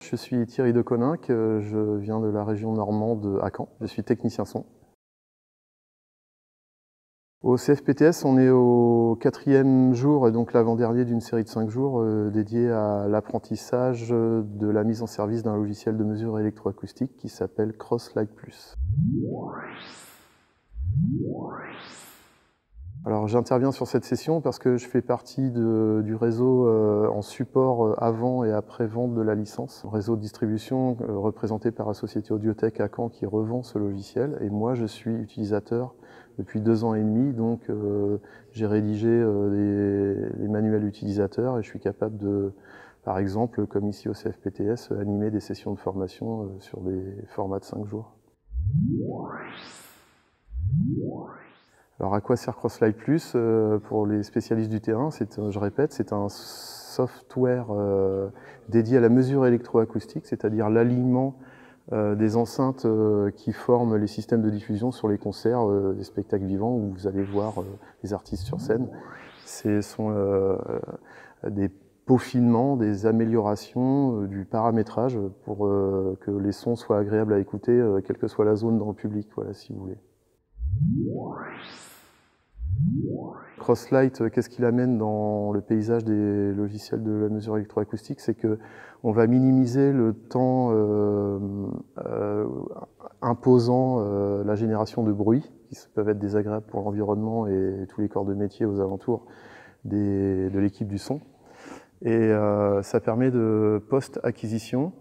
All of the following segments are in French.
Je suis Thierry de Coninck, je viens de la région normande à Caen, je suis technicien son. Au CFPTS, on est au 4e jour, donc l'avant-dernier d'une série de 5 jours dédiés à l'apprentissage de la mise en service d'un logiciel de mesure électroacoustique qui s'appelle CrossLight Plus. Alors j'interviens sur cette session parce que je fais partie du réseau en support avant et après vente de la licence. Un réseau de distribution représenté par la société Audiotech à Caen qui revend ce logiciel. Et moi je suis utilisateur depuis 2 ans et demi, donc j'ai rédigé les manuels utilisateurs et je suis capable de, par exemple, comme ici au CFPTS, animer des sessions de formation sur des formats de 5 jours. Alors à quoi sert CrossLight Plus pour les spécialistes du terrain? Je répète, c'est un software dédié à la mesure électroacoustique, c'est-à-dire l'alignement des enceintes qui forment les systèmes de diffusion sur les concerts, des spectacles vivants où vous allez voir les artistes sur scène. Ce sont des peaufinements, des améliorations du paramétrage pour que les sons soient agréables à écouter, quelle que soit la zone dans le public, voilà, si vous voulez. CrossLight, qu'est-ce qu'il amène dans le paysage des logiciels de la mesure électroacoustique? C'est qu'on va minimiser le temps imposant la génération de bruit, qui peuvent être désagréables pour l'environnement et tous les corps de métier aux alentours de l'équipe du son. Et ça permet de post-acquisition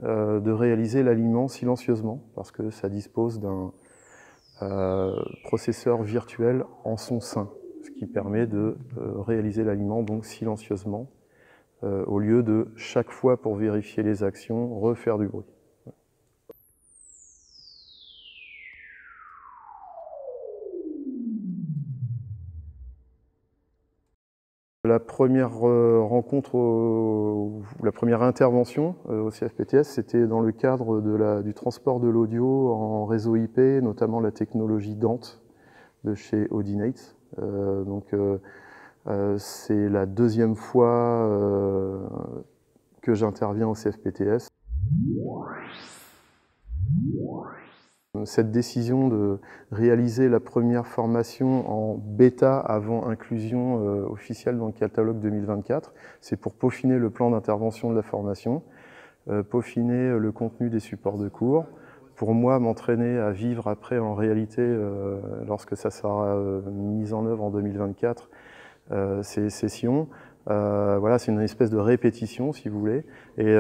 de réaliser l'alignement silencieusement, parce que ça dispose d'un processeur virtuel en son sein, ce qui permet de réaliser l'alignement donc silencieusement, au lieu de chaque fois pour vérifier les actions, refaire du bruit. La première rencontre, la première intervention au CFPTS, c'était dans le cadre du transport de l'audio en réseau IP, notamment la technologie Dante de chez Audinate. C'est la 2e fois que j'interviens au CFPTS. Cette décision de réaliser la première formation en bêta avant inclusion officielle dans le catalogue 2024, c'est pour peaufiner le plan d'intervention de la formation, peaufiner le contenu des supports de cours, pour moi m'entraîner à vivre après en réalité, lorsque ça sera mis en œuvre en 2024, ces sessions. Voilà, c'est une espèce de répétition, si vous voulez, et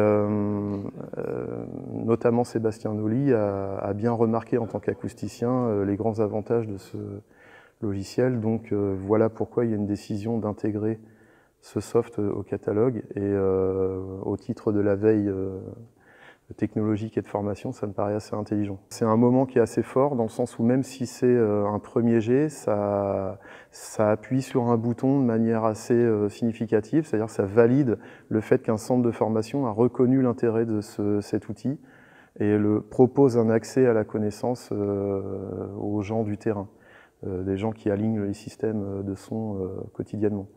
notamment Sébastien Nolly a bien remarqué en tant qu'acousticien les grands avantages de ce logiciel. Donc voilà pourquoi il y a une décision d'intégrer ce soft au catalogue, et au titre de la veille technologique et de formation, ça me paraît assez intelligent. C'est un moment qui est assez fort, dans le sens où même si c'est un premier jet, ça appuie sur un bouton de manière assez significative, c'est-à-dire que ça valide le fait qu'un centre de formation a reconnu l'intérêt de cet outil et propose un accès à la connaissance aux gens du terrain, des gens qui alignent les systèmes de son quotidiennement.